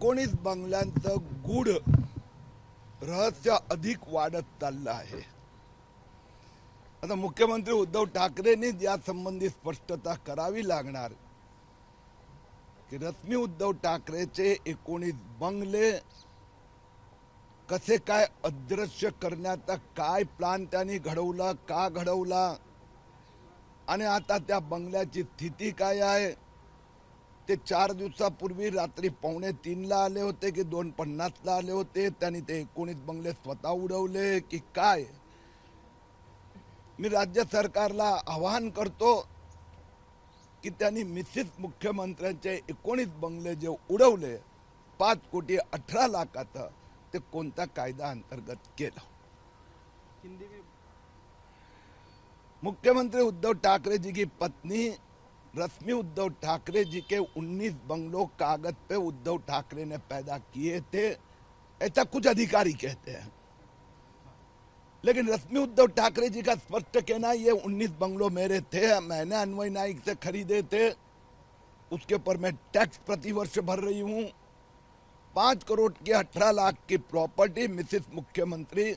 19 बंगल्यांचं गूढ रहस्य अधिक वाढत चाललं आहे। आता मुख्यमंत्री उद्धव ठाकरेंनी या संबंधी स्पष्टता करावी लागणार की रश्मी उद्धव ठाकरेचे 19 बंगले कसे काय अदृश्य करण्याचा काय प्लान त्यांनी घडवला, का घडवला आणि आता त्या बंगल्याची स्थिती काय आहे। ते 4 दिवसापूर्वी रात्री 2:45 आले होते की 2:50 आले होते, त्यांनी ते 19 बंगले स्वतः उडवले की काय। मी राज्य सरकारला आवाहन करतो की त्यांनी मिसेस मुख्यमंत्र्यांचे 19 बंगले जे उडवले 5,18,00,000 ते कोणत्या कायदा अंतर्गत केलं। मुख्यमंत्री उद्धव ठाकरे जी की पत्नी रश्मि उद्धव ठाकरे जी के 19 बंगलों कागज पे उद्धव ठाकरे ने पैदा किए थे, ऐसा कुछ अधिकारी कहते हैं। लेकिन रश्मि उद्धव ठाकरे जी का स्पष्ट कहना ये 19 बंगलों मेरे थे, मैंने अन्वय नाइक से खरीदे थे, उसके ऊपर मैं टैक्स प्रतिवर्ष भर रही हूं। 5 करोड़ की 18 लाख की प्रॉपर्टी मिसेस मुख्यमंत्री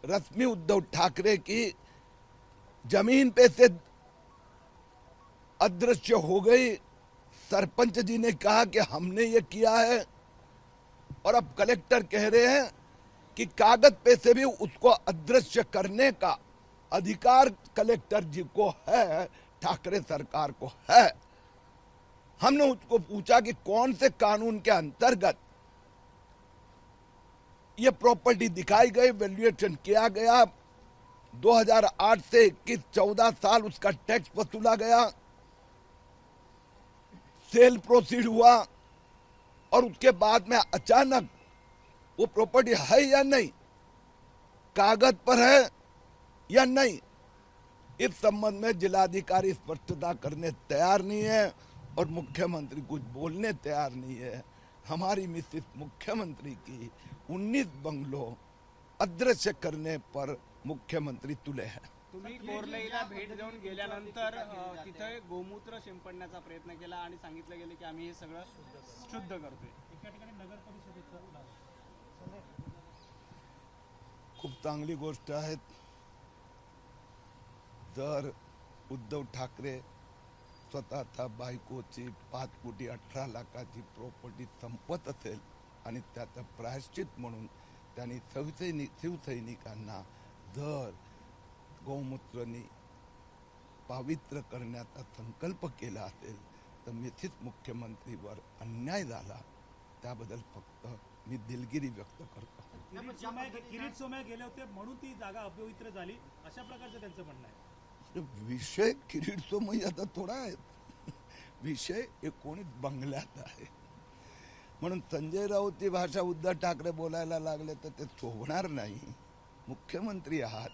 रश्मि उद्धव ठाकरे की जमीन पे से अदृश्य हो गई। सरपंच जी ने कहा कि हमने ये किया है और अब कलेक्टर कह रहे हैं कि कागज पे से भी उसको अदृश्य करने का अधिकार कलेक्टर जी को है, ठाकरे सरकार को है। हमने उसको पूछा कि कौन से कानून के अंतर्गत ये प्रॉपर्टी दिखाई गई, वैल्यूएशन किया गया, 2008 से 21 14 साल उसका टैक्स वसूला गया, सेल प्रोसीड हुआ और उसके बाद में अचानक वो प्रॉपर्टी है या नहीं, कागज पर है या नहीं, इस संबंध में जिलाधिकारी स्पष्टता करने तैयार नहीं है और मुख्यमंत्री कुछ बोलने तैयार नहीं है। हमारी मिसेस मुख्यमंत्री की 19 बंगलों अदृश्य करने पर मुख्यमंत्री तुले हैं। तुम्ही कोरलेला भेट देऊन गेल्यानंतर तिथे गोमूत्र शिंपडण्याचा प्रयत्न केला आणि सांगितलं गेलं की आम्ही हे सगळं शुद्ध करतोय। एका ठिकाणी नगर परिषदेचं खूप चांगली गोष्ट आहे। जर उद्धव ठाकरे स्वतःच्या बायकोची 5,18,00,000ची प्रॉपर्टी संपत असेल आणि त्याचं प्रायश्चित म्हणून त्यांनी शिवसैनिकांना जर गौमूत्राने पवित्र करण्याचा संकल्प केला असेल तर मिसेस मुख्यमंत्रीवर अन्याय झाला, त्याबद्दल फक्त मी दिलगिरी व्यक्त करतो। किरीट सोमय्या गेले होते म्हणून ती जागा अपवित्र झाली, अशा प्रकारचं त्यांचं म्हणणं आहे। विषय किरीट सोमय्याचा थोडा आहे, विषय 19 बंगल्यात आहे। म्हणून संजय राऊतची भाषा उद्धव ठाकरे बोलायला लागले तर ते शोभणार नाही। मुख्यमंत्री आहात,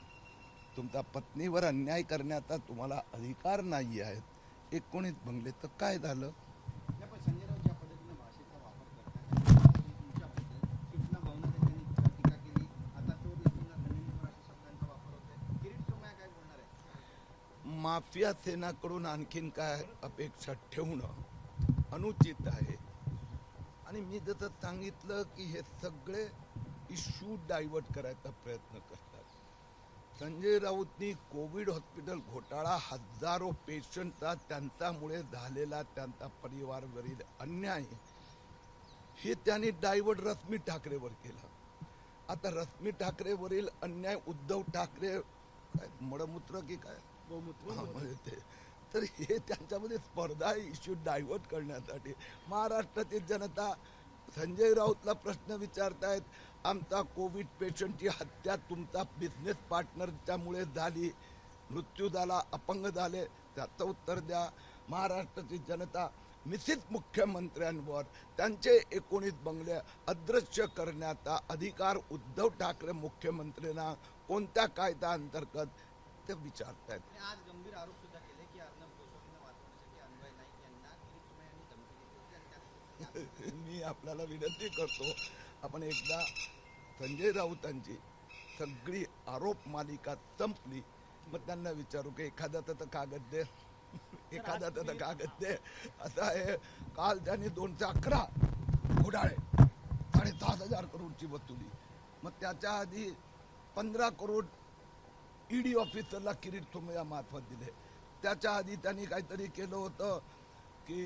तुमच्या पत्नीवर अन्याय करण्याचा तुम्हाला अधिकार नाही आहे। 19 बंगले तर काय झालं। संजय राऊत ज्या पद्धतीने भाषेचा वापर करतात, तुमच्याबद्दल कृष्णा भावना त्यांनी टीका केली, आता तो व्यक्तींना जमिनीवर अशा शब्दांचा वापर होतोय। किरीट सोमय्या काय बोलणार आहे? माफिया सेनाकडून आणखीन काय अपेक्षा ठेवणं अनुचित आहे आणि मी जसं सांगितलं की हे सगळे इश्यू डायव्हर्ट करायचा प्रयत्न करतात। संजय राऊतनी कोविड हॉस्पिटल घोटाळा, हजारो पेशंटचा त्यांच्यामुळे झालेला त्यांचा परिवारावरील अन्याय हे त्यांनी डायव्हर्ट रश्मी ठाकरेवर केला। आता रश्मी ठाकरेवरील अन्याय उद्धव ठाकरे काय मळमूत्र की काय गोमूत्र तर हे त्यांच्यामध्ये स्पर्धा इश्यू डायव्हर्ट करण्यासाठी महाराष्ट्रातील जनता संजय राऊतला प्रश्न विचारतायत, आमचा कोविड पेशंटची हत्या तुमचा बिझनेस पार्टनरच्यामुळे झाली, मृत्यू झाला, अपंग झाले, त्याचं उत्तर द्या। महाराष्ट्राची जनता मिसेस मुख्यमंत्र्यांवर त्यांचे 19 बंगले अदृश्य करण्याचा अधिकार उद्धव ठाकरे मुख्यमंत्र्यांना कोणत्या कायदा अंतर्गत ते विचारतायत। आज गंभीर आरोप सुद्धा केले की अर्णब गोस्वामींना वाचवण्यासाठी अन्वय नाईक यांना किरीट सोमय्यांनी धमकी दिली होती। मी आपल्याला विनंती करतो, आपण एकदा संजय राऊतांची सगळी आरोप मालिका संपली मग त्यांना विचारू की एखादा तर कागद दे, एखादा तर कागद दे। असं आहे, काल त्यांनी 211 घोटाळे 7,000 करोडची वसुली. मग त्याच्या आधी 15 करोड ईडी ऑफिसरला किरीट सोमय्या मार्फत दिले. त्याच्या आधी त्यांनी काहीतरी केलं होतं की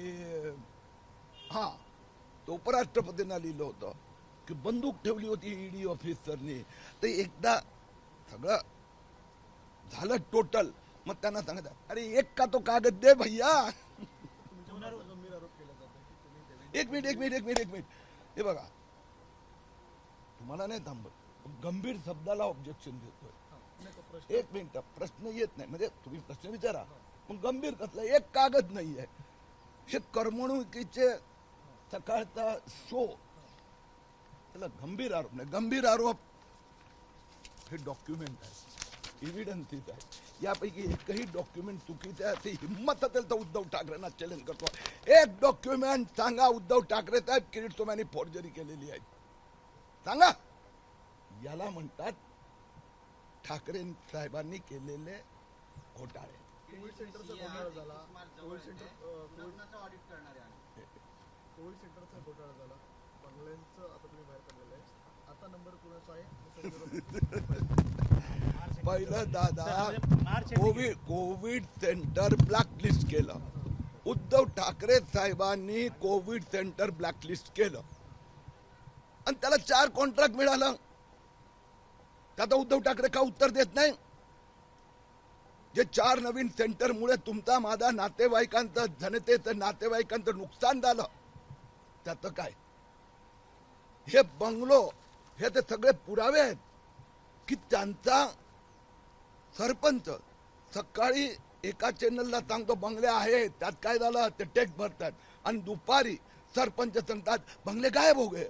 हा तो उपराष्ट्रपतींना लिहिलं होतं की बंदूक ठेवली होती ईडी ऑफिसरनी. तर एकदा सगळं झालं टोटल, मग त्यांना सांगत अरे एक का तो कागद दे भैया. एक मिनिट हे बघा, तुम्हाला नाही थांबत, गंभीर शब्दाला ऑब्जेक्शन देतोय. एक मिनिट, प्रश्न येत नाही म्हणजे तुम्ही प्रश्न विचारा, मग गंभीर कसला, एक कागद नाही आहे. हे करमणुकीचे सकाळचा शो, त्याला गंभीर आरोप नाही. गंभीर आरोप हे डॉक्युमेंट आहे, एव्हिडन्सेस आहे. यापैकी एकही डॉक्युमेंट चुकीचं आहे अशी हिंमत असेल तर उद्धव ठाकरेंना चॅलेंज करतो. एक डॉक्युमेंट सांगा उद्धव ठाकरे साहेब किरीट सोमय्यांनी फोर्जरी केलेली आहे, सांगा. याला म्हणतात ठाकरे साहेबांनी केलेले घोटाळे. कोविड सेंटरचा घोटाळा झाला, कोविड घोटाळा झाला, बंगल्यांचं आता तुम्ही बाहेर काढलेलं आहे. आता नंबर कुणाचा आहे? पहिलं दादा मार्च कोविड सेंटर ब्लॅकलिस्ट केलं. उद्धव ठाकरे साहेबांनी कोविड सेंटर ब्लॅकलिस्ट केलं आणि त्याला 4 कॉन्ट्रॅक्ट मिळालं. त्यात उद्धव ठाकरे का उत्तर देत नाही? जे 4 नवीन सेंटरमुळे तुमचा माझा नातेवाईकांचं, जनतेचं नातेवाईकांचं नुकसान झालं, त्याचं काय? हे बंगलो, हे ते सगळे पुरावे आहेत की त्यांचा सरपंच सकाळी एका चॅनलला सांगतो बंगले आहेत, त्यात काय झालं ते टॅक्स भरतात, आणि दुपारी सरपंच सांगतात बंगले गायब हो गए.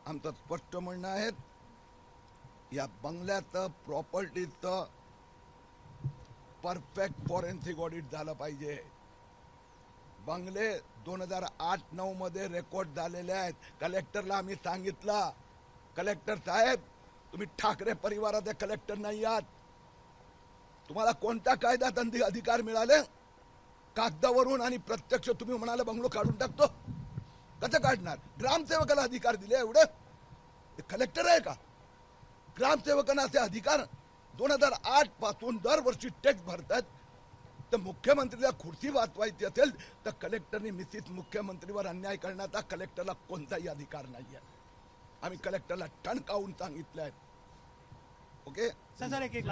आमचं स्पष्ट म्हणणं आहे, या बंगल्याचं, प्रॉपर्टीचं परफेक्ट फॉरेन्सिक ऑडिट झालं पाहिजे. बंगले 2008-9 मध्ये रेकॉर्ड झालेले आहेत. कलेक्टरला आम्ही सांगितलं, कलेक्टर साहेब तुम्ही ठाकरे परिवाराचे कलेक्टर नाही आहात, तुम्हाला कोणत्या कायद्यात अधिकार मिळाले? कागदावरून आणि प्रत्यक्ष तुम्ही म्हणाले बंगलो काढून टाकतो. कसं काढणार? ग्रामसेवकाला अधिकार दिले एवढे? कलेक्टर आहे का? ग्रामसेवकांना असे अधिकार 2008 पासून दरवर्षी टॅक्स भरतात. तर मुख्यमंत्रीला खुर्ची वाचवायची असेल तर कलेक्टरने मिसिस मुख्यमंत्रीवर अन्याय करण्याचा कलेक्टरला कोणताही अधिकार नाही आहे. आम्ही कलेक्टरला ठणकावून सांगितलंय. ओके सर एक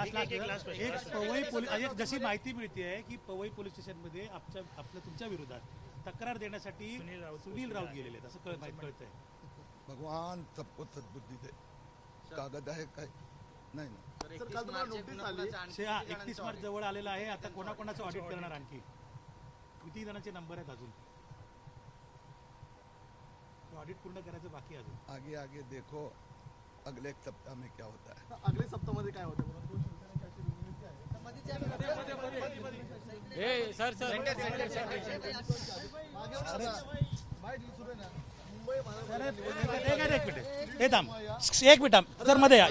पवई पोलीस, जशी माहिती मिळते की पवई पोलीस स्टेशन मध्ये आपल्या तुमच्या विरोधात तक्रार देण्यासाठी सुनील राऊत गेलेले आहेत, असं कळतंय. भगवान सबको सद्बुद्धी दे. कागद आहे काय? नाही ना. सर, काल तुम्हाला नोटीस आली. 31 मार्च जवळ आलेला आहे. आता कोणाकोणाचं ऑडिट करणार? आणखी किती जणांचे नंबर आहेत अजून? ऑडिट पूर्ण करायचं बाकी अजून. आगे आगे देखो अगले सप्ताह में क्या होता है. अगले सप्ताहामध्ये काय होतं? एक मिनिट सर, मध्ये या.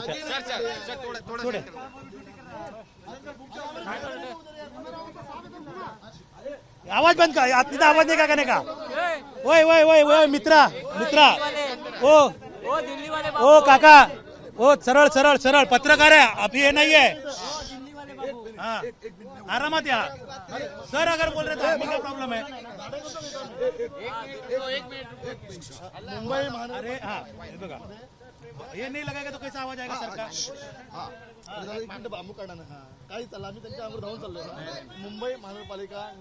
थोडे आवाज बंद का, तिथं आवाज नाही का नाही का? ओय ओय ओय ओय मित्रा मित्रा, ओ काका, ओ सरळ सरळ सरळ पत्रकार आहे, अभी हे नाहीये. हाँ आरामात या सर, अगर बोल रहे तो आपको क्या प्रॉब्लम है? मुंबई महानगर, अरे हाँ बघा, ये नहीं लगाएगा तो कैसा आवाज आएगा सर का? एक मिनिट बांबू काढा ना. काही चाललं, आम्ही त्यांच्यावर धावून चाललोय ना. मुंबई महानगरपालिका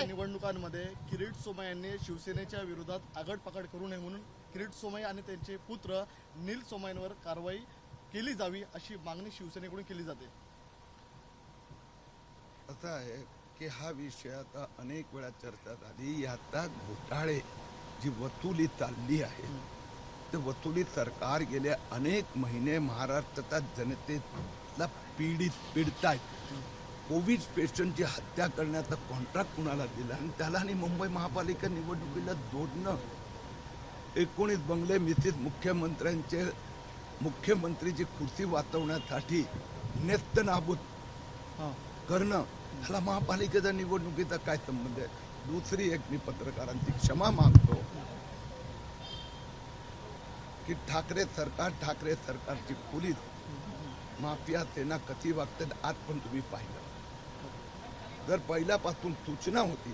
निवडणुकांमध्ये किरीट सोमय्या यांनी शिवसेनेच्या विरोधात आगडपकड करू नये म्हणून किरीट सोमय्या आणि त्यांचे पुत्र नील सोमय्यांवर कारवाई केली जावी अशी मागणी शिवसेनेकडून केली जाते. असं आहे की हा विषय आता अनेक वेळा चर्चा झाली. याचा घोटाळे जी वसुली चालली आहे, ते वसुली सरकार गेले अनेक महिने महाराष्ट्राच्या जनतेला पिडतायत. कोविड पेशंटची हत्या करण्याचा कॉन्ट्रॅक्ट कुणाला दिला आणि त्याला आणि मुंबई महापालिका निवडणुकीला जोडणं. 19 बंगले मिसिस मुख्यमंत्र्यांचे, मुख्यमंत्रीची खुर्ची वाचवण्यासाठी नेस्तनाबूत करणं ह्याला महापालिकेच्या निवडणुकीचा काय संबंध आहे? दुसरी एक मी पत्रकारांची क्षमा मागतो की ठाकरे सरकारची पोलीस माफिया सेना कशी वागते आज पण तुम्ही पाहिलं. जर पहिल्यापासून सूचना होती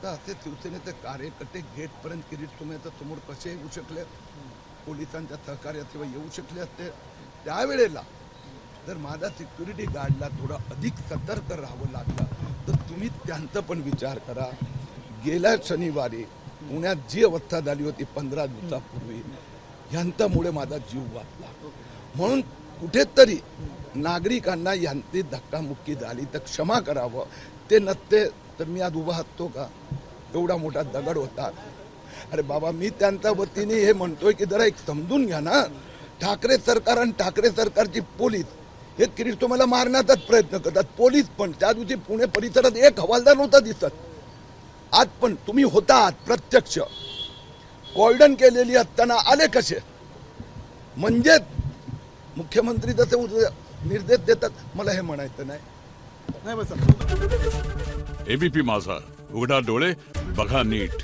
तर असे शिवसेनेचे कार्यकर्ते गेटपर्यंत किरीट सोमय्याच्या समोर कसे येऊ शकले, पोलिसांच्या सहकार्याशिवाय येऊ शकले असते. त्यावेळेला जर माझा सिक्युरिटी गार्डला थोडं अधिक सतर्क राहावं लागलं तर तुम्ही त्यांचा पण विचार करा. गेल्या शनिवारी पुण्यात जी अवस्था झाली होती 15 दिवसापूर्वी, यांच्यामुळे माझा जीव वाचला. म्हणून कुठेतरी नागरिकांना यांची धक्कामुक्की झाली तर क्षमा करावं. ते नसते तर मी आज उभा असतो का? एवढा मोठा दगड होता. अरे बाबा, मी त्यांच्या वतीने हे म्हणतोय की जरा एक समजून घ्या ना. ठाकरे सरकार आणि ठाकरे सरकारची पोलीस हे किरीट सोमय्याला मारण्याचाच प्रयत्न करतात. पोलीस पण त्या दिवशी पुणे परिसरात एक हवालदार नव्हता दिसत. आज पण तुम्ही होता आहात प्रत्यक्ष. कॉर्डन केलेली असताना आले कसे? म्हणजे मुख्यमंत्री जसे निर्देश देतात, मला हे म्हणायचं नाही. नाही बस एबीपी माझा, उघडा डोळे बघा नीट.